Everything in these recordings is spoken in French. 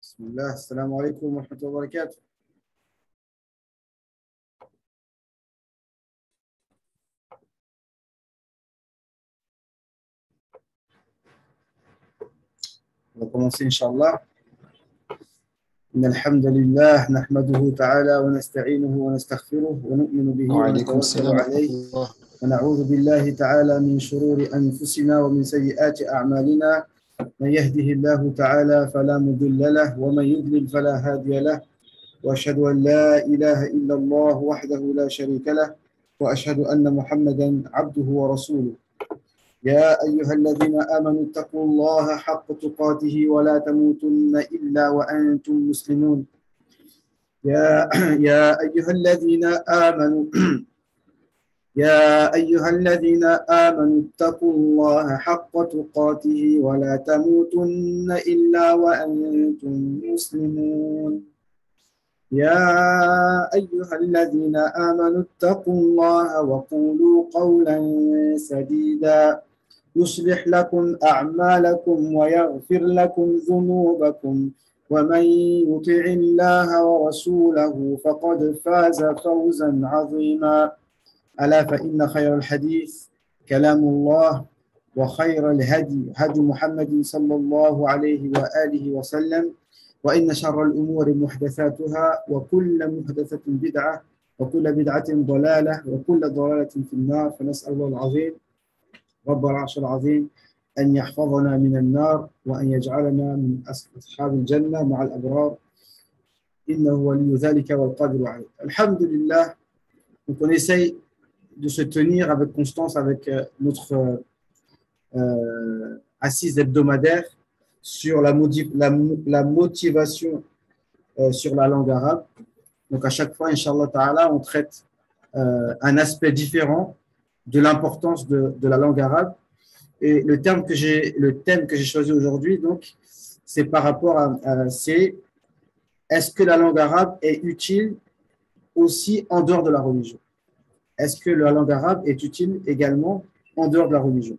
بسم الله السلام عليكم ورحمة الله وبركاته. On va commencer Inch'Allah. إن الحمد لله نحمده تعالى ونستعينه ونستغفره ونؤمن به وعليكم ونتوكل السلام ورحمة عليه الله. ونعوذ بالله تعالى من شرور أنفسنا ومن سيئات أعمالنا. من يهده الله تعالى فلا مضل له ومن يضلل فلا هادي له وأشهد أن لا إله إلا الله وحده لا شريك له وأشهد أن محمدا عبده ورسوله. يا أيها الذين آمنوا اتقوا الله حق تقاته ولا تموتن إلا وأنتم مسلمون. يا أيها الذين آمنوا يا أيها الذين آمنوا اتقوا الله حق تقاته ولا تموتن إلا وأنتم مسلمون. يا أيها الذين آمنوا اتقوا الله وقولوا قولا سديدا يصلح لكم أعمالكم ويغفر لكم ذنوبكم ومن يطع الله ورسوله فقد فاز فوزا عظيما. ألا فإن خير الحديث كلام الله وخير الهدي هدي محمد صلى الله عليه وآله وسلم وإن شر الأمور محدثاتها وكل محدثة بدعة وكل بدعة ضلالة وكل ضلالة في النار. فنسأل الله العظيم رب العرش العظيم أن يحفظنا من النار وأن يجعلنا من أصحاب الجنة مع الأبرار إنه ولي ذلك والقادر عليه. الحمد لله. Donc on essaye de se tenir avec constance avec notre assise hebdomadaire sur la motivation sur la langue arabe. Donc à chaque fois, Inch'Allah Ta'ala, on traite un aspect différent de l'importance de la langue arabe. Et le thème que j'ai choisi aujourd'hui, donc, c'est par rapport c'est est-ce que la langue arabe est utile aussi en dehors de la religion? Est-ce que la langue arabe est utile également en dehors de la religion?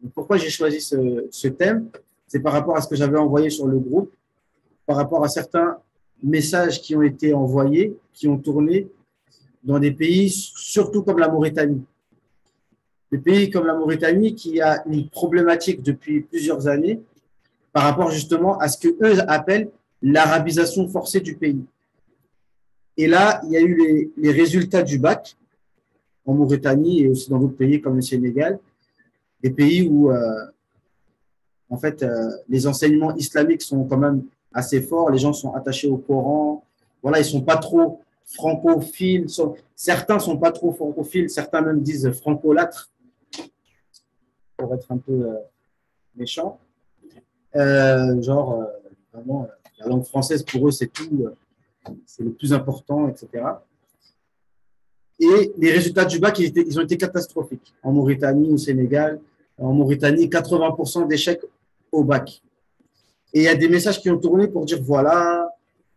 Donc, pourquoi j'ai choisi ce thème? C'est par rapport à ce que j'avais envoyé sur le groupe, par rapport à certains messages qui ont été envoyés, qui ont tourné dans des pays, surtout comme la Mauritanie. Des pays comme la Mauritanie qui a une problématique depuis plusieurs années par rapport justement à ce qu'eux appellent l'arabisation forcée du pays. Et là, il y a eu les résultats du bac en Mauritanie et aussi dans d'autres pays comme le Sénégal, des pays où en fait les enseignements islamiques sont quand même assez forts, les gens sont attachés au Coran, voilà, ils ne sont pas trop francophiles, certains ne sont pas trop francophiles, certains même disent francolâtres, pour être un peu méchant. Vraiment, la langue française, pour eux, c'est tout, c'est le plus important, etc. Et les résultats du bac, ils ont été catastrophiques. En Mauritanie, au Sénégal, en Mauritanie, 80% d'échecs au bac. Et il y a des messages qui ont tourné pour dire, voilà,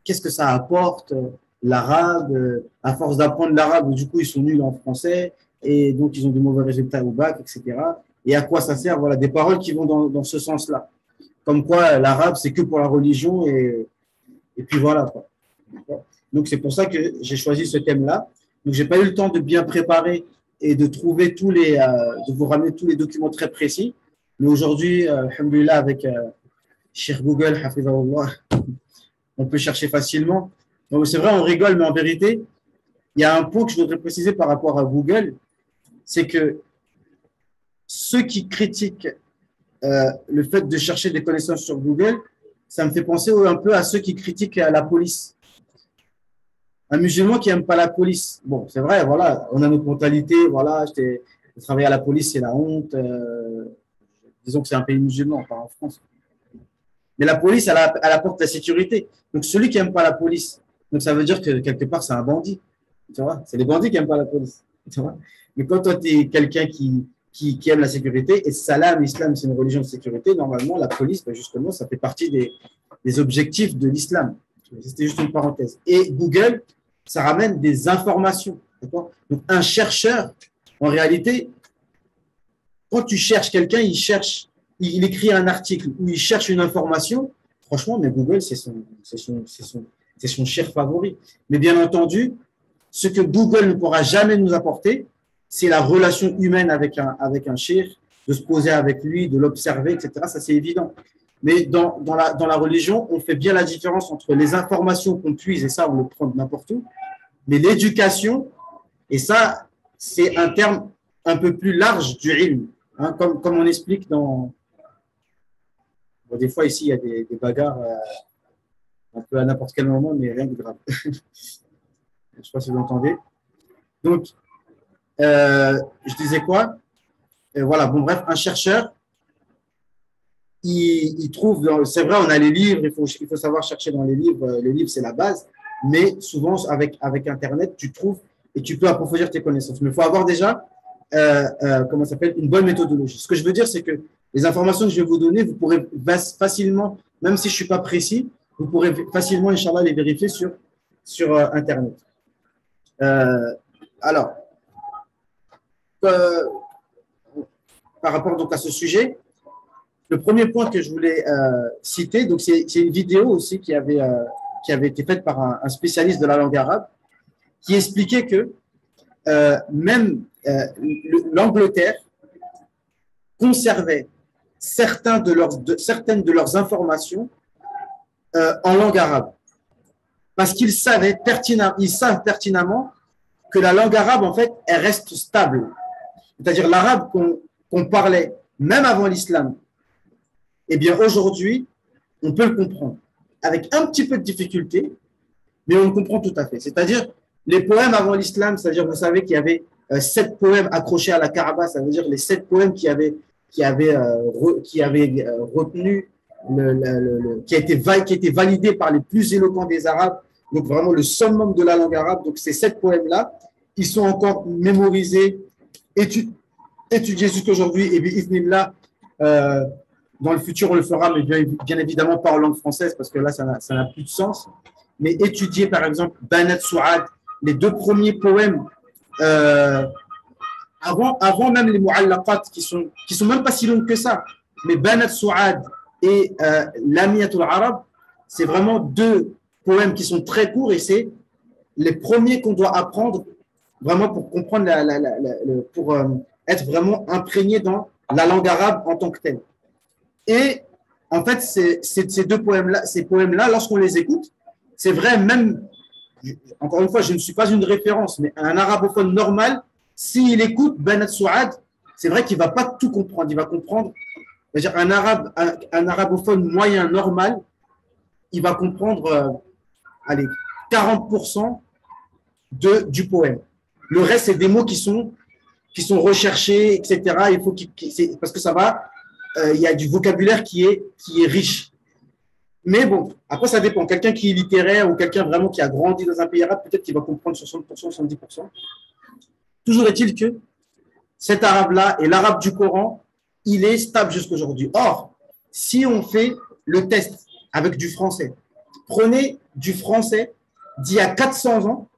qu'est-ce que ça apporte, l'arabe, à force d'apprendre l'arabe, du coup, ils sont nuls en français, et donc ils ont de mauvais résultats au bac, etc. Et à quoi ça sert? Voilà, des paroles qui vont dans ce sens-là. Comme quoi, l'arabe, c'est que pour la religion, et puis voilà, quoi. Donc, c'est pour ça que j'ai choisi ce thème-là. Donc, je n'ai pas eu le temps de bien préparer et de trouver de vous ramener tous les documents très précis. Mais aujourd'hui, alhamdoulilah, avec Cheikh Google, hafizahullah, on peut chercher facilement. Donc, c'est vrai, on rigole, mais en vérité, il y a un point que je voudrais préciser par rapport à Google, c'est que ceux qui critiquent le fait de chercher des connaissances sur Google, ça me fait penser un peu à ceux qui critiquent la police. Un musulman qui n'aime pas la police, bon, c'est vrai, voilà, on a notre mentalité, voilà, travailler à la police, c'est la honte. Disons que c'est un pays musulman, pas en France. Mais la police, elle apporte la sécurité. Donc, celui qui n'aime pas la police, donc ça veut dire que quelque part, c'est un bandit. Tu vois, c'est les bandits qui n'aiment pas la police. Tu vois. Mais quand toi, tu es quelqu'un qui aime la sécurité, et salam, l'islam, c'est une religion de sécurité, normalement, la police, ben justement, ça fait partie des objectifs de l'islam. C'était juste une parenthèse. Et Google, ça ramène des informations. Donc, un chercheur, en réalité, quand tu cherches quelqu'un, il écrit un article ou il cherche une information, Franchement, mais Google, c'est son cher favori. Mais bien entendu, ce que Google ne pourra jamais nous apporter, c'est la relation humaine avec un cheikh, de se poser avec lui, de l'observer, etc. Ça, c'est évident. Mais dans la religion, on fait bien la différence entre les informations qu'on puise, et ça, on le prend de n'importe où, mais l'éducation, et ça, c'est un terme un peu plus large du ilm, hein, comme on explique dans… Bon, des fois, ici, il y a des bagarres un peu à n'importe quel moment, mais rien de grave. Je ne sais pas si vous entendez. Donc, je disais quoi? Voilà, bon, bref, un chercheur, il trouve, c'est vrai, on a les livres, il faut savoir chercher dans les livres c'est la base, mais souvent, avec Internet, tu trouves et tu peux approfondir tes connaissances. Mais il faut avoir déjà, comment ça s'appelle, une bonne méthodologie. Ce que je veux dire, c'est que les informations que je vais vous donner, vous pourrez facilement, même si je ne suis pas précis, vous pourrez facilement, Inch'Allah, les vérifier sur Internet. Alors, par rapport donc à ce sujet, le premier point que je voulais citer, donc c'est une vidéo aussi qui avait été faite par un spécialiste de la langue arabe, qui expliquait que même l'Angleterre conservait certaines de leurs informations en langue arabe, parce qu'ils savent pertinemment que la langue arabe, en fait, elle reste stable. C'est-à-dire l'arabe qu'on parlait même avant l'islam, eh bien aujourd'hui, on peut le comprendre avec un petit peu de difficulté, mais on le comprend tout à fait. C'est-à-dire les poèmes avant l'islam, c'est-à-dire vous savez qu'il y avait 7 poèmes accrochés à la Kaaba, ça veut dire les 7 poèmes qui avaient retenu, qui étaient validés par les plus éloquents des Arabes, donc vraiment le summum de la langue arabe. Donc ces 7 poèmes-là, ils sont encore mémorisés, étudiés jusqu'aujourd'hui, et bi'ithnillah, dans le futur, on le fera, mais bien évidemment pas en langue française, parce que là, ça n'a plus de sens. Mais étudier, par exemple, Banat Souad, les 2 premiers poèmes, avant même les Mu'allaqat, qui sont même pas si longs que ça. Mais Banat Souad et Lamiyatul Arab, c'est vraiment 2 poèmes qui sont très courts, et c'est les premiers qu'on doit apprendre vraiment pour comprendre, pour être vraiment imprégné dans la langue arabe en tant que telle. Et en fait, ces 2 poèmes-là, lorsqu'on les écoute, c'est vrai, même, encore une fois, je ne suis pas une référence, mais un arabophone normal, s'il écoute Banat Souad, c'est vrai qu'il ne va pas tout comprendre. Il va comprendre, c'est-à-dire un arabophone moyen normal, il va comprendre, allez, 40% du poème. Le reste, c'est des mots qui sont recherchés, etc. Il faut parce que ça va, il y a du vocabulaire qui est riche. Mais bon, après, ça dépend. Quelqu'un qui est littéraire ou quelqu'un vraiment qui a grandi dans un pays arabe, peut-être qu'il va comprendre 60%, 70%. Toujours est-il que cet arabe-là et l'arabe du Coran, il est stable jusqu'à aujourd'hui. Or, si on fait le test avec du français, prenez du français d'il y a 400 ans,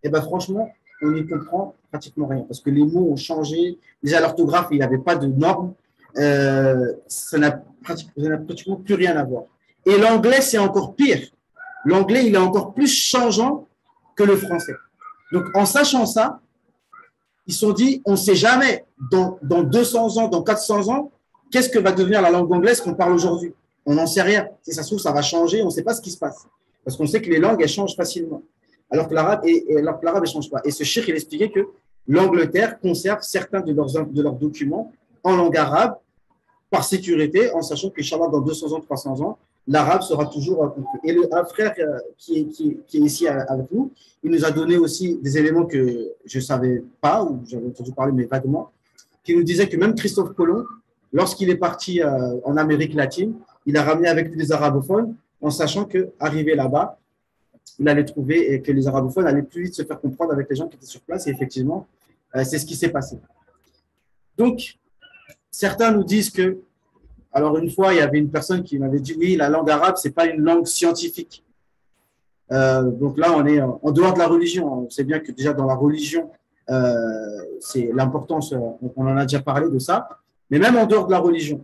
et ben franchement, on n'y comprend pratiquement rien parce que les mots ont changé. Déjà, l'orthographe, il n'y avait pas de normes. Ça n'a pratiquement plus rien à voir. Et l'anglais, c'est encore pire. L'anglais, il est encore plus changeant que le français. Donc, en sachant ça, ils se sont dit, on ne sait jamais, dans 200 ans, dans 400 ans, qu'est-ce que va devenir la langue anglaise qu'on parle aujourd'hui. On n'en sait rien. Si ça se trouve, ça va changer, on ne sait pas ce qui se passe. Parce qu'on sait que les langues, elles changent facilement. Alors que l'arabe, ne change pas. Et ce cheikh, il expliquait que l'Angleterre conserve certains de leurs documents en langue arabe par sécurité, en sachant qu'Inch'Allah, dans 200 ans, 300 ans, l'arabe sera toujours compris. Et un frère qui est ici avec nous, il nous a donné aussi des éléments que je ne savais pas, ou j'avais entendu parler, mais vaguement, qui nous disait que même Christophe Colomb, lorsqu'il est parti en Amérique latine, il a ramené avec lui des arabophones, en sachant qu'arrivé là-bas, il allait trouver et que les arabophones allaient plus vite se faire comprendre avec les gens qui étaient sur place. Et effectivement, c'est ce qui s'est passé. Donc, certains nous disent que, alors une fois, il y avait une personne qui m'avait dit, oui, la langue arabe, ce n'est pas une langue scientifique. Donc là, on est en dehors de la religion. On sait bien que déjà dans la religion, c'est l'importance, on en a déjà parlé de ça, mais même en dehors de la religion.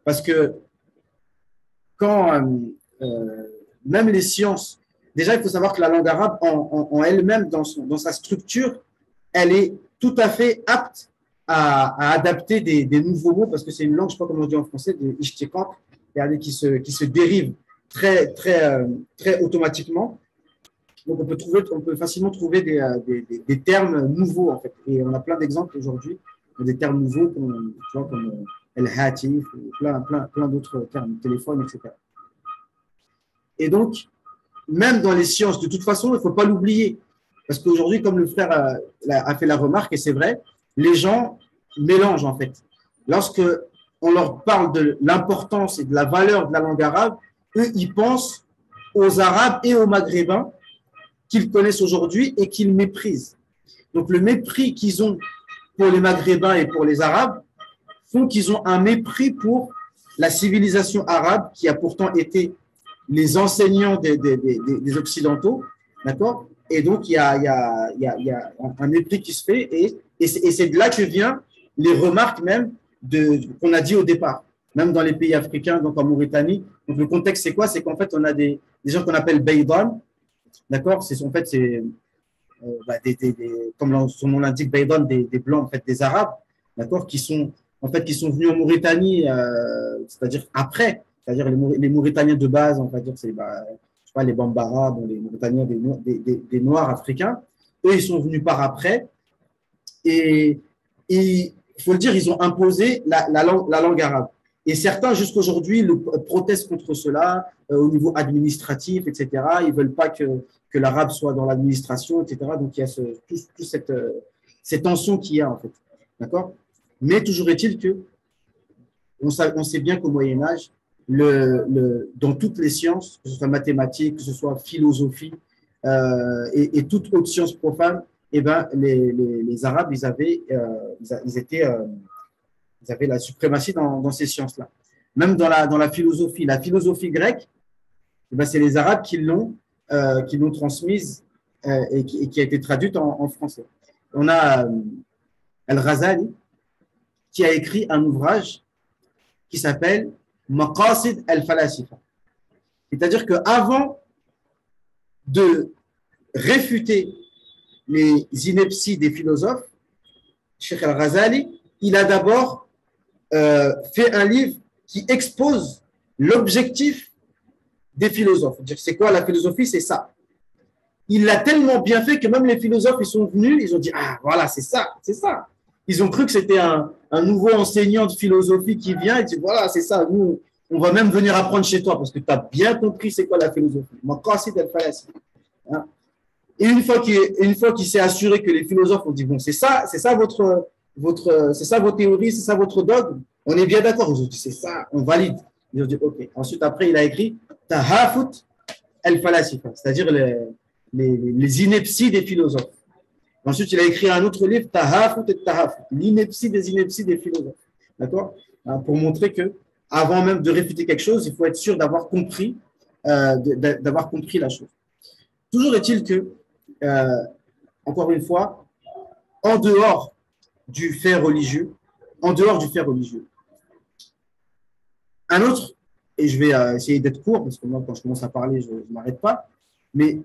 Parce que quand même les sciences, déjà, il faut savoir que la langue arabe, en elle-même, dans sa structure, elle est tout à fait apte à adapter des nouveaux mots, parce que c'est une langue, je ne sais pas comment on dit en français, des ishtiqaq, qui se dérivent très automatiquement. Donc, on peut facilement trouver des termes nouveaux, en fait. Et on a plein d'exemples aujourd'hui, des termes nouveaux, comme el-hatif, plein d'autres termes, téléphone, etc. Et donc, même dans les sciences, de toute façon, il ne faut pas l'oublier. Parce qu'aujourd'hui, comme le frère a fait la remarque, et c'est vrai, les gens mélangent, en fait. Lorsque on leur parle de l'importance et de la valeur de la langue arabe, eux, ils pensent aux Arabes et aux Maghrébins qu'ils connaissent aujourd'hui et qu'ils méprisent. Donc, le mépris qu'ils ont pour les Maghrébins et pour les Arabes font qu'ils ont un mépris pour la civilisation arabe qui a pourtant été les enseignants des Occidentaux, d'accord? Et donc, il y a un mépris qui se fait et c'est de là que viennent les remarques même qu'on a dit au départ, même dans les pays africains, donc en Mauritanie. Donc, le contexte, c'est quoi? C'est qu'en fait, on a des gens qu'on appelle Baydan, d'accord? En fait, c'est comme son nom l'indique, Baydan, des Blancs, en fait, des Arabes, d'accord? Qui sont venus en Mauritanie, c'est-à-dire après, c'est-à-dire les Mauritaniens de base, on va dire, c'est les Bambara, les Mauritaniens des Noirs africains. Eux, ils sont venus par après. Et il faut le dire, ils ont imposé la langue arabe. Et certains, jusqu'aujourd'hui, protestent contre cela au niveau administratif, etc. Ils ne veulent pas que l'arabe soit dans l'administration, etc. Donc, il y a toute cette tension qu'il y a, en fait. D'accord? Mais toujours est-il que on sait bien qu'au Moyen-Âge, dans toutes les sciences, que ce soit mathématiques, que ce soit philosophie et toute autre science profane, eh ben, les Arabes, ils avaient la suprématie dans ces sciences-là. Même dans la philosophie grecque, eh ben, c'est les Arabes qui l'ont transmise et qui a été traduite en français. On a Al-Ghazali qui a écrit un ouvrage qui s'appelle Maqasid al-Falasifa. C'est-à-dire qu'avant de réfuter les inepties des philosophes, Cheikh Al-Ghazali, il a d'abord fait un livre qui expose l'objectif des philosophes. C'est quoi la philosophie? C'est ça. Il l'a tellement bien fait que même les philosophes, ils sont venus, ils ont dit, ah voilà, c'est ça, c'est ça. Ils ont cru que c'était un nouveau enseignant de philosophie qui vient et dit, voilà, c'est ça, nous, on va même venir apprendre chez toi parce que tu as bien compris c'est quoi la philosophie. Hein? Et une fois qu'il s'est assuré que les philosophes ont dit, bon, c'est ça c'est ça vos théories, c'est ça votre dogme, on est bien d'accord. Ils ont dit, c'est ça, on valide. Ils ont dit, ok. Ensuite, après, il a écrit Tahafut al-Falasifa, c'est-à-dire les inepties des philosophes. Ensuite, il a écrit un autre livre, Tahafut et Tahafut, l'ineptie des philosophes. D'accord? Pour montrer que, avant même de réfuter quelque chose, il faut être sûr d'avoir compris la chose. Toujours est-il que, encore une fois, en dehors du fait religieux, un autre, et je vais essayer d'être court, parce que moi, quand je commence à parler, je ne m'arrête pas, mais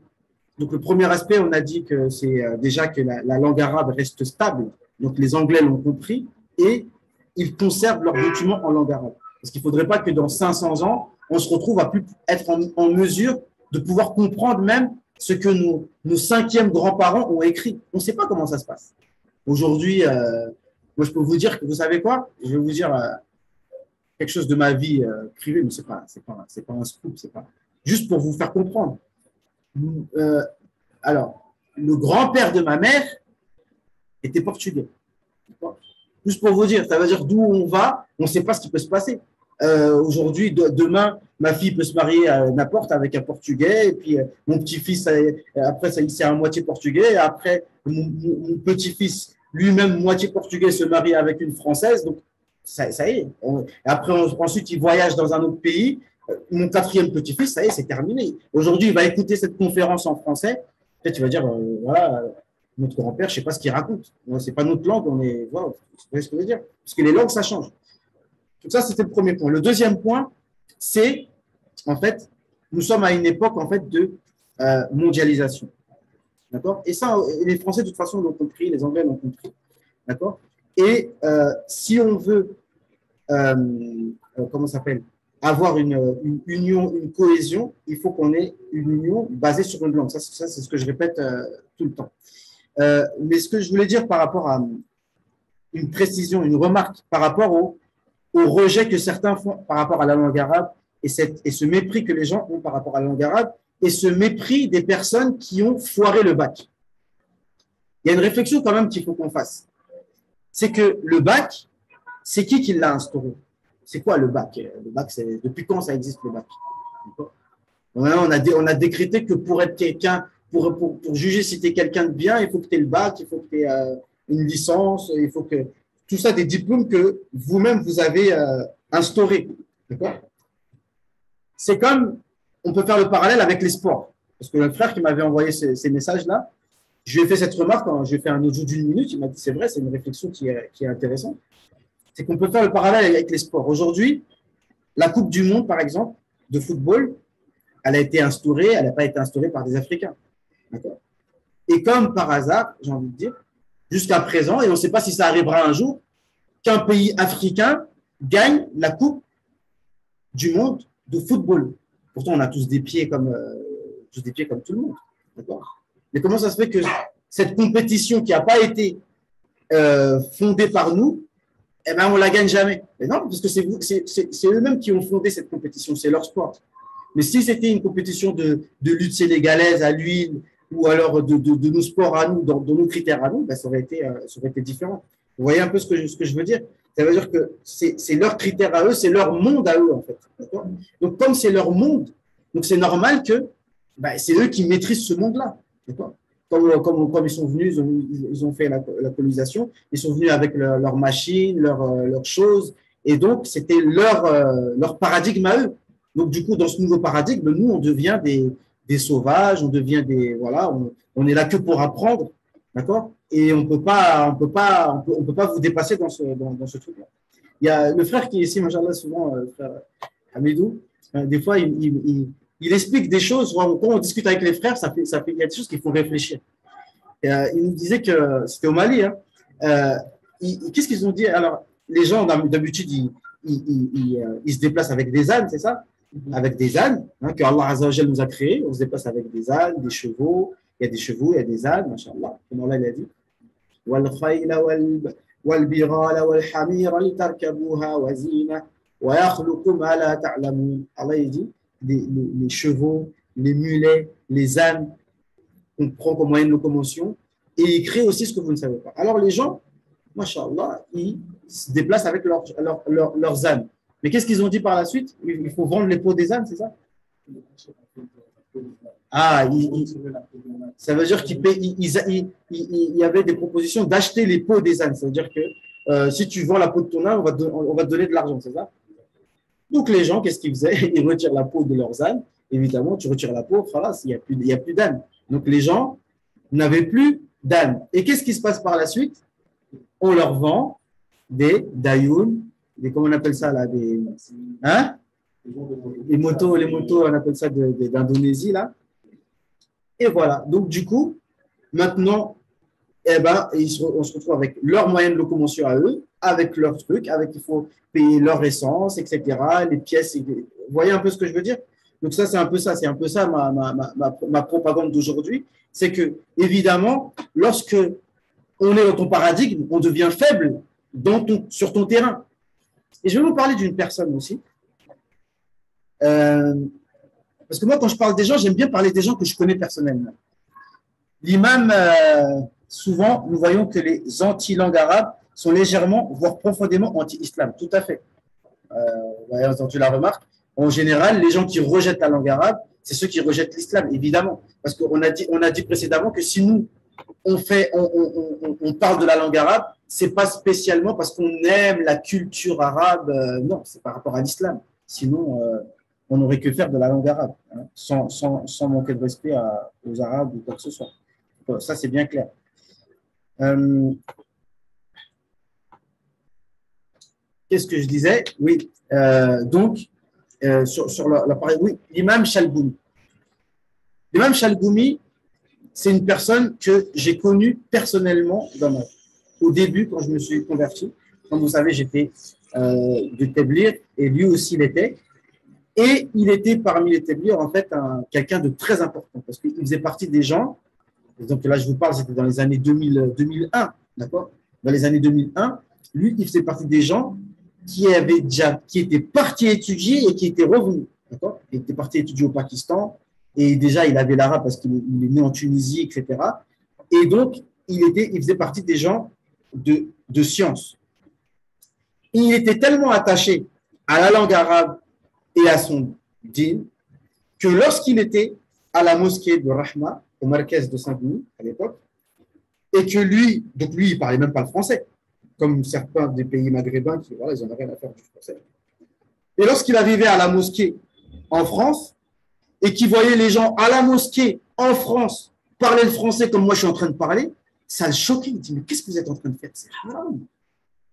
donc le premier aspect, on a dit que c'est déjà que la langue arabe reste stable, donc les Anglais l'ont compris, et ils conservent leurs documents en langue arabe. Parce qu'il ne faudrait pas que dans 500 ans, on se retrouve à plus être en mesure de pouvoir comprendre même ce que nos cinquièmes grands-parents ont écrit. On ne sait pas comment ça se passe. Aujourd'hui, moi, je peux vous dire que, vous savez quoi? Je vais vous dire quelque chose de ma vie privée, mais ce n'est pas un scoop, c'est pas. Juste pour vous faire comprendre. Alors, le grand-père de ma mère était portugais. Juste pour vous dire, ça veut dire d'où on va, on ne sait pas ce qui peut se passer. Aujourd'hui, demain, ma fille peut se marier à n'importe avec un Portugais, et puis mon petit-fils, après, c'est à moitié portugais, et après, mon petit-fils, lui-même, moitié portugais, se marie avec une Française, donc ça y est. Après, ensuite, il voyage dans un autre pays. Mon quatrième petit-fils, ça y est, c'est terminé. Aujourd'hui, il va écouter cette conférence en français, peut-être il va dire, voilà, notre grand-père, je ne sais pas ce qu'il raconte. Ce n'est pas notre langue, voilà, vous voyez ce que je veux dire? Parce que les langues, ça change. Donc ça, c'était le premier point. Le deuxième point, c'est en fait, nous sommes à une époque en fait de mondialisation. D'accord? Et ça, les Français, de toute façon, l'ont compris, les Anglais l'ont compris. D'accord? Et si on veut, comment ça s'appelle, avoir une union, une cohésion, il faut qu'on ait une union basée sur une langue. Ça c'est ce que je répète tout le temps. Mais ce que je voulais dire par rapport à une précision, une remarque par rapport au rejet que certains font par rapport à la langue arabe et ce mépris que les gens ont par rapport à la langue arabe et ce mépris des personnes qui ont foiré le bac. Il y a une réflexion quand même qu'il faut qu'on fasse. C'est que le bac, c'est qui l'a instauré? C'est quoi le bac? Le bac, c'est depuis quand ça existe le bac? On a décrété que pour être quelqu'un, pour juger si tu es quelqu'un de bien, il faut que tu aies le bac, il faut que tu aies une licence, il faut que tout ça, des diplômes que vous-même vous avez instaurés. D'accord? C'est comme, on peut faire le parallèle avec les sports. Parce que le frère qui m'avait envoyé ces messages-là, je lui ai fait cette remarque quand j'ai fait un audio d'une minute. Il m'a dit c'est vrai, c'est une réflexion qui est intéressante. C'est qu'on peut faire le parallèle avec les sports. Aujourd'hui, la Coupe du Monde, par exemple, de football, elle a été instaurée, elle n'a pas été instaurée par des Africains. D'accord? Et comme par hasard, j'ai envie de dire, jusqu'à présent, et on ne sait pas si ça arrivera un jour, qu'un pays africain gagne la Coupe du Monde de football. Pourtant, on a tous des pieds comme tout le monde. D'accord? Mais comment ça se fait que cette compétition qui n'a pas été fondée par nous, eh ben, on ne la gagne jamais? Mais non, parce que c'est eux-mêmes qui ont fondé cette compétition, c'est leur sport. Mais si c'était une compétition de lutte sénégalaise à l'huile ou alors de nos sports à nous, de nos critères à nous, ben, ça aurait été différent. Vous voyez un peu ce que je veux dire? Ça veut dire que c'est leurs critères à eux, c'est leur monde à eux, en fait. Donc, comme c'est leur monde, donc c'est normal que ben, c'est eux qui maîtrisent ce monde-là. Comme ils sont venus, ils ont fait la colonisation, ils sont venus avec leurs machines, leurs choses, et donc c'était leur paradigme à eux. Donc, du coup, dans ce nouveau paradigme, nous, on devient des sauvages, on devient voilà, on est là que pour apprendre, d'accord? Et on peut pas vous dépasser dans ce truc-là. Il y a le frère qui est ici, machallah, souvent, le frère Hamidou, des fois, il explique des choses, quand on discute avec les frères, il y a des choses qu'il faut réfléchir. Il nous disait que c'était au Mali, hein, qu'est-ce qu'ils ont dit? Alors, les gens, d'habitude, ils se déplacent avec des ânes, c'est ça? Avec des ânes, hein, que Allah Azza wa Jal nous a créés. On se déplace avec des ânes, des chevaux. Il y a des chevaux, il y a des ânes, machallah. Comme Allah l'a dit. Allah dit les chevaux, les mulets, les ânes qu'on prend comme moyen de locomotion et il crée aussi ce que vous ne savez pas. Alors les gens, machallah, ils se déplacent avec leurs ânes. Mais qu'est-ce qu'ils ont dit par la suite? Il faut vendre les peaux des ânes, c'est ça? Ah, ça veut dire qu'il y avait des propositions d'acheter les peaux des ânes. Ça veut dire que si tu vends la peau de ton âne, on va te donner de l'argent, c'est ça? Donc les gens, qu'est-ce qu'ils faisaient? Ils retirent la peau de leurs ânes. Évidemment, tu retires la peau, voilà, il n'y a plus d'âne. Donc les gens n'avaient plus d'âne. Et qu'est-ce qui se passe par la suite? On leur vend des dayoun, comment on appelle ça là, hein? Les motos, on appelle ça d'Indonésie là. Et voilà. Donc du coup, maintenant, eh ben, on se retrouve avec leurs moyens de locomotion à eux, avec leurs trucs, il faut payer leur essence, etc. Les pièces. Vous voyez un peu ce que je veux dire? Donc ça, c'est un peu ça ma propagande d'aujourd'hui. C'est que, évidemment, lorsque on est dans ton paradigme, on devient faible sur ton terrain. Et je vais vous parler d'une personne aussi. Parce que moi, quand je parle des gens, j'aime bien parler des gens que je connais personnellement. L'imam, souvent, nous voyons que les anti-langues arabes sont légèrement, voire profondément anti-islam. Tout à fait. Tu la remarques. En général, les gens qui rejettent la langue arabe, c'est ceux qui rejettent l'islam, évidemment. Parce qu'on a dit précédemment que si nous, on parle de la langue arabe, c'est pas spécialement parce qu'on aime la culture arabe. Non, c'est par rapport à l'islam. Sinon, on n'aurait que faire de la langue arabe, hein, sans manquer de respect aux Arabes ou quoi que ce soit. Ça, c'est bien clair. Qu'est-ce que je disais? Oui, donc, sur l'appareil. Oui, l'imam Chalgoumi. L'imam Chalgoumi, c'est une personne que j'ai connue personnellement dans ma vie. Au début, quand je me suis converti, comme vous savez, j'étais de Teblir et lui aussi l'était. Et il était parmi les Teblir, en fait, quelqu'un de très important parce qu'il faisait partie des gens. Donc là, je vous parle, c'était dans les années 2001, d'accord? Dans les années 2001, lui, il faisait partie des gens qui étaient partis étudier et qui étaient revenus, d'accord? Il était parti étudier au Pakistan et déjà, il avait l'arabe parce qu'il est né en Tunisie, etc. Et donc, il faisait partie des gens de science. Il était tellement attaché à la langue arabe et à son dîn que lorsqu'il était à la mosquée de Rahma, au Marquès de Saint-Denis à l'époque, et que lui, donc lui, il ne parlait même pas le français, comme certains des pays maghrébins qui, voilà, ils n'en ont rien à faire du français. Et lorsqu'il arrivait à la mosquée en France, et qu'il voyait les gens à la mosquée en France parler le français comme moi je suis en train de parler, ça le choquait. Il dit, mais qu'est-ce que vous êtes en train de faire? C'est haram.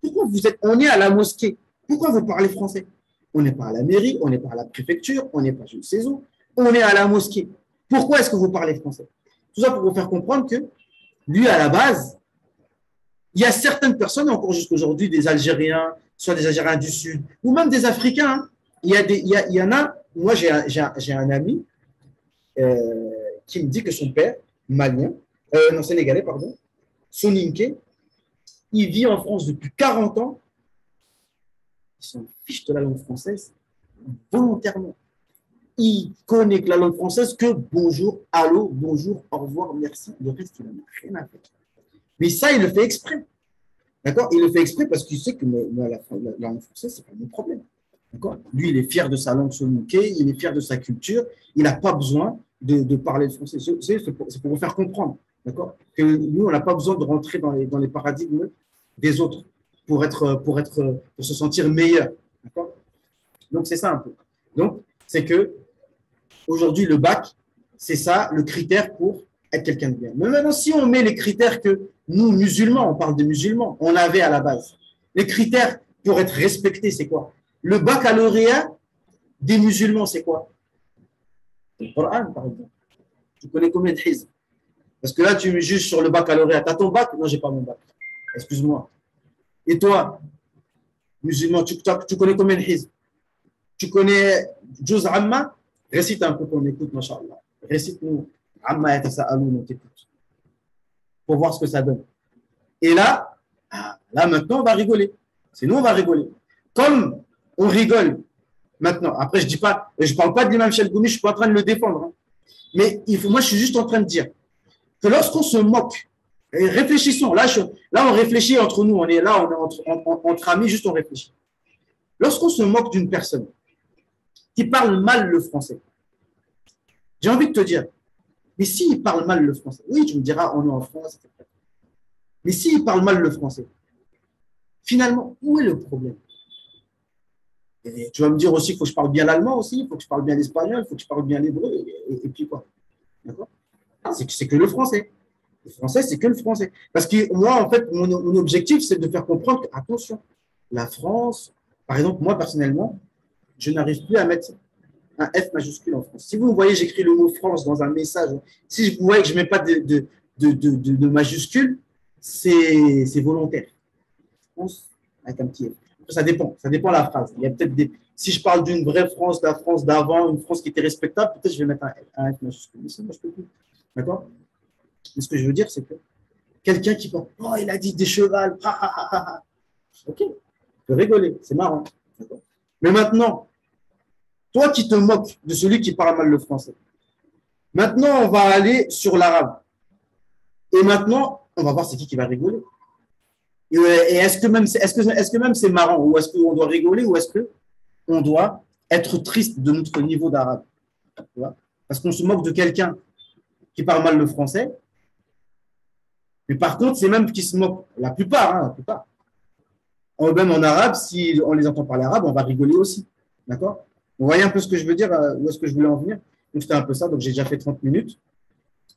Pourquoi on est à la mosquée? Pourquoi vous parlez français? On n'est pas à la mairie, on n'est pas à la préfecture, on n'est pas je ne sais où, on est à la mosquée. Pourquoi est-ce que vous parlez français? Tout ça pour vous faire comprendre que lui, à la base, il y a certaines personnes, encore jusqu'à aujourd'hui, des Algériens, soit des Algériens du Sud, ou même des Africains. Hein. Il y en a, moi j'ai un ami qui me dit que son père, malien, non, sénégalais, pardon, soninké, il vit en France depuis 40 ans, il s'en fiche de la langue française volontairement. Il connaît que la langue française que bonjour, allô, bonjour, au revoir, merci. Le reste, il n'en a rien à faire. Mais ça, il le fait exprès. D'accord? Il le fait exprès parce qu'il sait que la langue française, ce n'est pas mon problème. D'accord? Lui, il est fier de sa langue soninké, il est fier de sa culture, il n'a pas besoin de parler le français. C'est pour vous faire comprendre. D'accord? Que nous, on n'a pas besoin de rentrer dans les paradigmes des autres pour se sentir meilleur. D'accord? Donc, c'est ça un peu. Donc, c'est que aujourd'hui, le bac, c'est ça le critère pour être quelqu'un de bien. Mais maintenant, si on met les critères que nous, musulmans, on parle des musulmans, on avait à la base, les critères pour être respectés, c'est quoi? Le baccalauréat des musulmans, c'est quoi? Le Coran, par exemple. Tu connais combien de hizb? Parce que là, tu me juges sur le baccalauréat. Tu as ton bac? Non, je n'ai pas mon bac. Excuse-moi. Et toi, musulman, tu connais combien de hizb? Tu connais Juz Amma? Récite un peu qu'on écoute, machallah. Récite-nous Amma yatasa'aloun, on t'écoute. Pour voir ce que ça donne. Et là maintenant, on va rigoler. Sinon, on va rigoler. Comme on rigole maintenant, après, je ne parle pas de l'imam Chalgoumi, je ne suis pas en train de le défendre. Hein. Mais moi, je suis juste en train de dire que lorsqu'on se moque, et réfléchissons, là, on réfléchit entre nous, on est là, on est entre amis, juste on réfléchit. Lorsqu'on se moque d'une personne qui parle mal le français, j'ai envie de te dire, mais s'il parle mal le français, oui, tu me diras, on est en France, etc. Mais s'il parle mal le français, finalement, où est le problème? Et tu vas me dire aussi qu'il faut que je parle bien l'allemand aussi, il faut que je parle bien l'espagnol, il faut que je parle bien l'hébreu, et puis quoi? D'accord? C'est que le français. Le français, c'est que le français. Parce que moi, en fait, mon objectif, c'est de faire comprendre que, attention, la France, par exemple, moi, personnellement, je n'arrive plus à mettre un F majuscule en France. Si vous voyez, j'écris le mot France dans un message, si vous voyez que je ne mets pas de majuscule, c'est volontaire. France avec un petit F. Ça dépend de la phrase. Il y a peut-être si je parle d'une vraie France, la France d'avant, une France qui était respectable, peut-être je vais mettre un F majuscule. Mais sinon, je peux plus. D'accord? Mais ce que je veux dire, c'est que quelqu'un qui pense, oh, il a dit des chevals, ok, je peux rigoler, c'est marrant. Mais maintenant, toi qui te moques de celui qui parle mal le français, maintenant, on va aller sur l'arabe. Et maintenant, on va voir c'est qui va rigoler. Et est-ce que même c'est marrant, ou est-ce qu'on doit rigoler, ou est-ce qu'on doit être triste de notre niveau d'arabe? Parce qu'on se moque de quelqu'un qui parle mal le français. Mais par contre, c'est même qui se moquent, la plupart, hein, la plupart. Même en arabe, si on les entend parler arabe, on va rigoler aussi. D'accord? Vous voyez un peu ce que je veux dire, où est-ce que je voulais en venir? Donc, c'était un peu ça. Donc, j'ai déjà fait 30 minutes.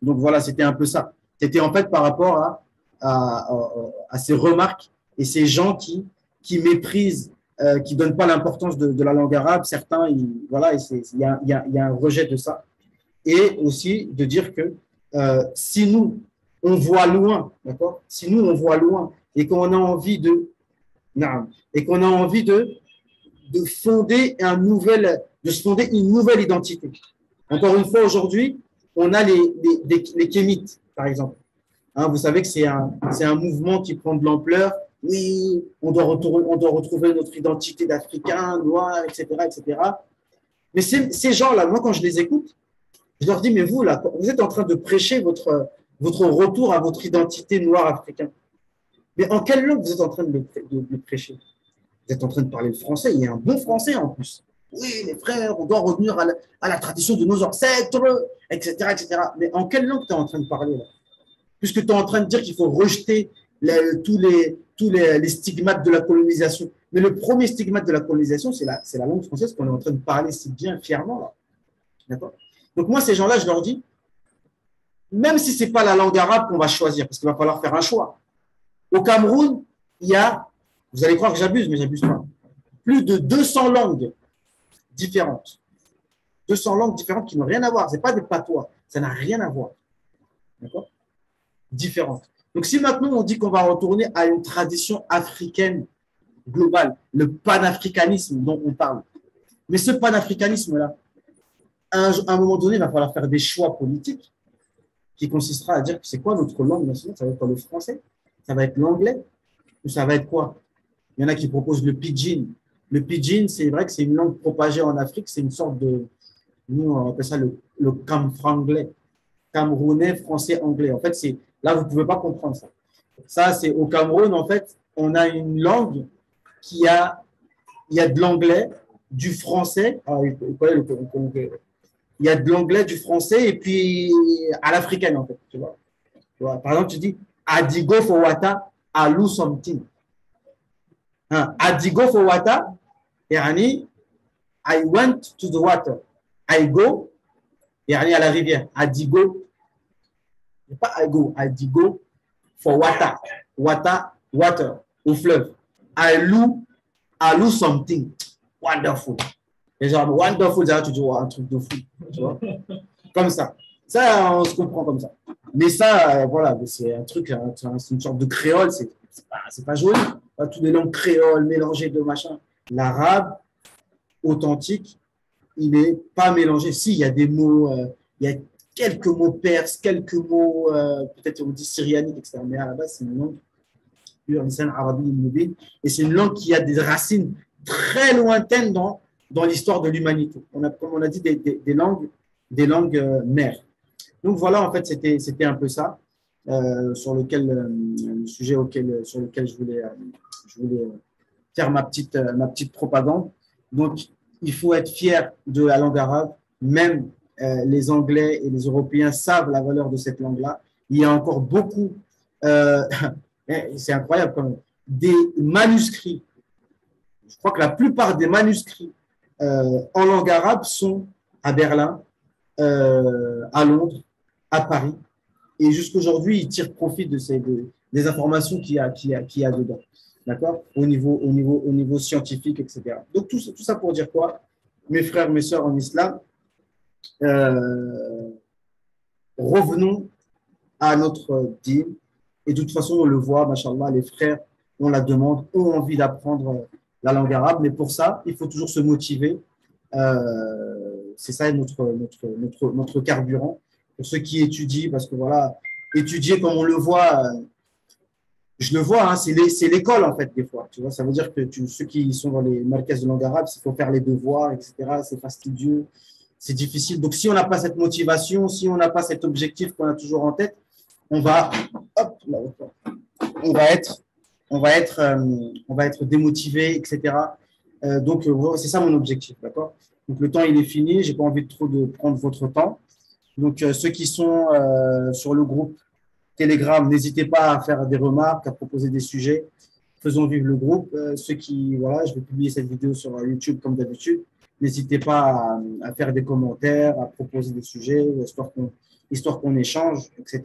Donc, voilà, c'était un peu ça. C'était en fait par rapport à ces remarques et ces gens qui méprisent qui ne donnent pas l'importance de la langue arabe. Certains, voilà, il y a un rejet de ça. Et aussi de dire que si nous, on voit loin, d'accord? Si nous, on voit loin et qu'on a envie non, et qu'on a envie de fonder de se fonder une nouvelle identité. Encore une fois, aujourd'hui, on a les kémites, par exemple. Hein, vous savez que c'est un mouvement qui prend de l'ampleur. Oui, on doit retrouver notre identité d'Africain, noir, etc., etc. Mais ces gens-là, moi, quand je les écoute, je leur dis, mais vous, là, vous êtes en train de prêcher votre retour à votre identité noire africaine. Mais en quelle langue vous êtes en train de le prêcher? Vous êtes en train de parler le français, il y a un bon français en plus. Oui, les frères, on doit revenir à la tradition de nos ancêtres, etc., etc. Mais en quelle langue tu es en train de parler là? Puisque tu es en train de dire qu'il faut rejeter tous les stigmates de la colonisation. Mais le premier stigmate de la colonisation, c'est la langue française qu'on est en train de parler si bien fièrement là. D'accord? Donc moi, ces gens-là, je leur dis, même si ce n'est pas la langue arabe qu'on va choisir, parce qu'il va falloir faire un choix. Au Cameroun, il y a, vous allez croire que j'abuse, mais j'abuse pas, plus de 200 langues différentes. 200 langues différentes qui n'ont rien à voir. Ce n'est pas des patois, ça n'a rien à voir. D'accord? Différentes. Donc si maintenant on dit qu'on va retourner à une tradition africaine globale, le panafricanisme dont on parle, mais ce panafricanisme-là, à un moment donné, il va falloir faire des choix politiques qui consistera à dire que c'est quoi notre langue nationale. Ça va être quoi, le français? Ça va être l'anglais? Ou ça va être quoi? Il y en a qui proposent le pidgin. Le pidgin, c'est vrai que c'est une langue propagée en Afrique. C'est une sorte de, nous, on appelle ça le camfranglais. Camerounais, français, anglais. En fait, là, vous ne pouvez pas comprendre ça. Ça, c'est au Cameroun, en fait, on a une langue il y a de l'anglais, du français. Il y a de l'anglais, du français, et puis à l'africaine, en fait. Tu vois. Par exemple, tu dis Adigo Fowata, Alou something. Hein? Adigo Fowata, yani, I went to the water. I go, yani à la rivière. Adigo, pas I go, Adigo for water. Water, au fleuve. Alou something. Wonderful. Et genre, wonderful, tu dis, un truc de fou. Tu vois? Comme ça. Ça, on se comprend comme ça. Mais ça, voilà, c'est un truc, c'est une sorte de créole, c'est pas joli. Pas toutes les langues créoles mélangées de machin. L'arabe authentique, il n'est pas mélangé. Si, il y a des mots, il y a quelques mots perses, quelques mots, peut-être on dit syrianique, etc. Mais à la base, c'est une langue pure, et c'est une langue qui a des racines très lointaines dans l'histoire de l'humanité. Comme on a dit, des langues mères. Donc voilà, en fait, c'était un peu ça sur le sujet sur lequel je voulais faire ma petite propagande. Donc, il faut être fier de la langue arabe. Même les Anglais et les Européens savent la valeur de cette langue-là. Il y a encore beaucoup, c'est incroyable quand même, des manuscrits. Je crois que la plupart des manuscrits en langue arabe sont à Berlin, à Londres, à Paris. Et jusqu'aujourd'hui, ils tirent profit des informations qu'il y a dedans. D'accord? Au niveau scientifique, etc. Donc, tout ça pour dire quoi? Mes frères, mes sœurs en islam, revenons à notre dîme. Et de toute façon, on le voit, machallah, les frères, on la demande, ont envie d'apprendre la langue arabe. Mais pour ça, il faut toujours se motiver. C'est ça notre carburant. Pour ceux qui étudient, parce que voilà, étudier comme on le voit, je le vois, hein, c'est l'école en fait des fois. Tu vois, ça veut dire que ceux qui sont dans les marqués de langue arabe, il faut faire les devoirs, etc. C'est fastidieux, c'est difficile. Donc si on n'a pas cette motivation, si on n'a pas cet objectif qu'on a toujours en tête, on va être démotivé, etc. Donc c'est ça mon objectif, d'accord? Donc le temps il est fini, j'ai pas envie de prendre votre temps. Donc ceux qui sont sur le groupe Telegram, n'hésitez pas à faire des remarques, à proposer des sujets. Faisons vivre le groupe. Voilà, je vais publier cette vidéo sur YouTube comme d'habitude. N'hésitez pas à faire des commentaires, à proposer des sujets, histoire qu'on échange, etc.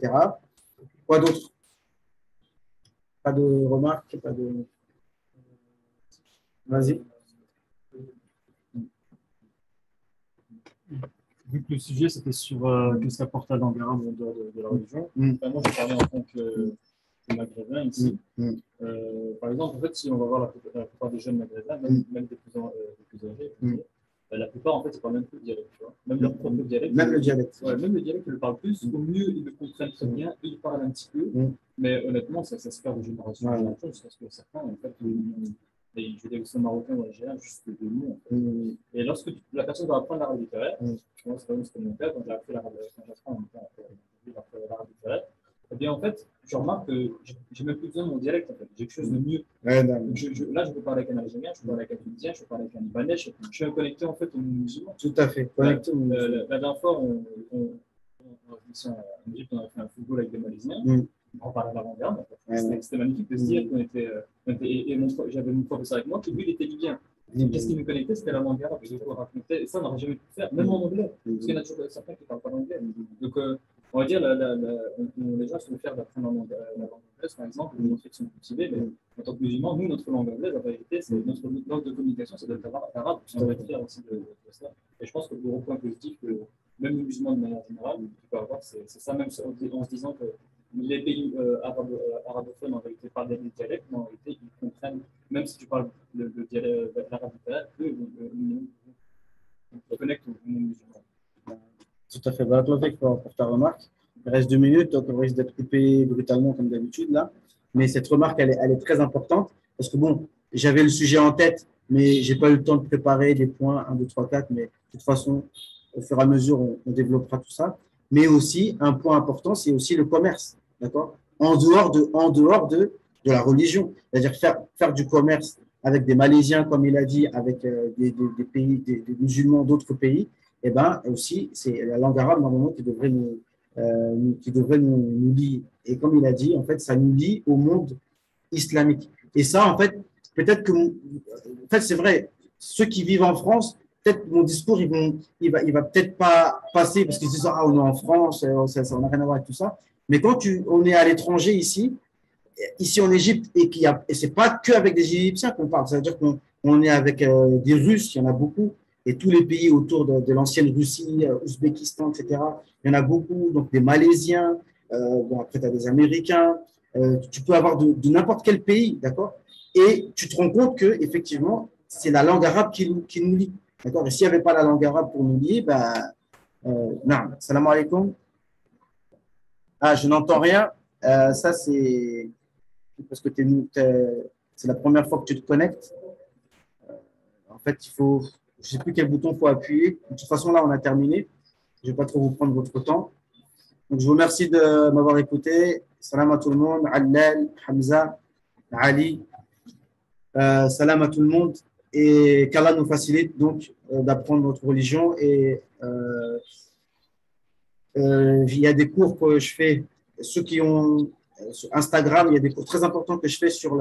Quoi d'autre? Pas de remarques, pas de... Vas-y. Vu que le sujet c'était sur qu'est-ce qu'apporte la langue arabe en dehors de la religion, enfin, moi je vais parler en tant que maghrébin ici. Par exemple, en fait, si on va voir la plupart des jeunes maghrébins, même des plus âgés, la plupart en fait ils parlent même plus le dialecte, tu vois. Même leur propre dialecte. Même le dialecte. Ouais, même le dialecte ils le parlent plus. Au mieux ils le comprennent très bien, ils parlent un petit peu, mais honnêtement ça se perd de génération en génération, parce que certains en fait et je vais dire que c'est marocain ou algérien, juste de nous. En fait. Et lorsque la personne va apprendre l'arabe littéraire, moi, c'était mon cas, quand j'ai appris l'arabe, quand j'apprends en même temps, l'arabe littéraire, eh bien, en fait, je remarque que j'ai même plus besoin de mon dialecte, en fait. J'ai quelque chose de mieux. Ouais, là, je peux parler avec un Algérien, je peux parler avec un Tunisien, je peux parler avec un Libanais, je suis connecté, en fait, au monde musulman. tout à fait. Connecté au monde musulman. La dernière fois, en Égypte, on a fait un football avec des Malaisiens. On parlait d'avant-garde. C'était magnifique de se dire qu'on était. Et j'avais mon professeur avec moi, qui lui, il était libyen. Qu'est-ce qui nous connectait? C'était l'avant-garde. Et ça, on n'aurait jamais pu faire, même en anglais. Parce qu'il y en a toujours certains qui ne parlent pas l'anglais. Donc, on va dire, les gens se vont faire d'apprendre la langue anglaise, par exemple, pour montrer qu'ils sont cultivés. Mais en tant que musulmans, nous, notre langue anglaise, en vérité, c'est notre langue de communication, ça doit être arabe. On doit être fiers aussi de ça. Et je pense que le gros point positif que même les musulmans de manière générale, tu peux avoir, c'est ça, même en se disant que les pays arabophones en réalité parlent des dialectes, mais en réalité ils comprennent, même si tu parles le dialecte l'arabe littéraire, eux ils connectent au monde musulman. Tout à fait. Barakallahu pour ta remarque. Il reste 2 minutes, donc on risque d'être coupé brutalement comme d'habitude là. Mais cette remarque, elle est très importante parce que bon, j'avais le sujet en tête, mais j'ai pas eu le temps de préparer des points 1, 2, 3, 4. Mais de toute façon, au fur et à mesure, on développera tout ça. Mais aussi, un point important, c'est aussi le commerce, d'accord? En dehors de la religion. C'est-à-dire faire du commerce avec des Malaisiens, comme il a dit, avec des pays, des musulmans d'autres pays, et ben aussi, c'est la langue arabe, normalement, qui devrait nous lier. Et comme il a dit, en fait, ça nous lie au monde islamique. Et ça, en fait, peut-être que, en fait, c'est vrai, ceux qui vivent en France, peut-être mon discours, il va peut-être pas passer parce qu'ils se disent, ah, on est en France, ça n'a rien à voir avec tout ça. Mais quand on est à l'étranger ici en Égypte, et c'est pas que avec des Égyptiens qu'on parle, c'est-à-dire qu'on est avec des Russes, il y en a beaucoup, et tous les pays autour de l'ancienne Russie, Ouzbékistan, etc. Il y en a beaucoup, donc des Malaisiens, bon, après tu as des Américains, tu peux avoir de n'importe quel pays, d'accord? Et tu te rends compte que effectivement, c'est la langue arabe qui nous lie, d'accord? Et s'il n'y avait pas la langue arabe pour nous lier, ben, non. Salam alaikum. Ah, je n'entends rien. Ça, c'est parce que c'est la première fois que tu te connectes. En fait, je ne sais plus quel bouton il faut appuyer. De toute façon, là, on a terminé. Je ne vais pas trop vous prendre votre temps. Donc, je vous remercie de m'avoir écouté. Salam à tout le monde. Allal, Hamza, Ali. Salam à tout le monde. Et qu'Allah nous facilite donc d'apprendre notre religion. Et il y a des cours que je fais. Ceux qui ont sur Instagram, il y a des cours très importants que je fais sur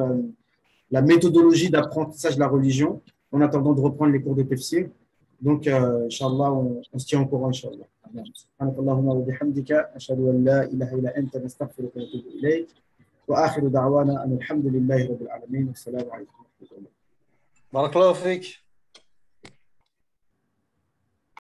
la méthodologie d'apprentissage de la religion en attendant de reprendre les cours de tafsir. Donc, Inch'Allah, on se tient au courant, Inch'Allah. سبحانك اللهم وبحمدك أشهد أن لا إله إلا أنت نستغفرك ونتوب إليك وآخر دعوانا أن الحمد لله رب العالمين والسلام عليكم ورحمة الله. بارك الله فيك.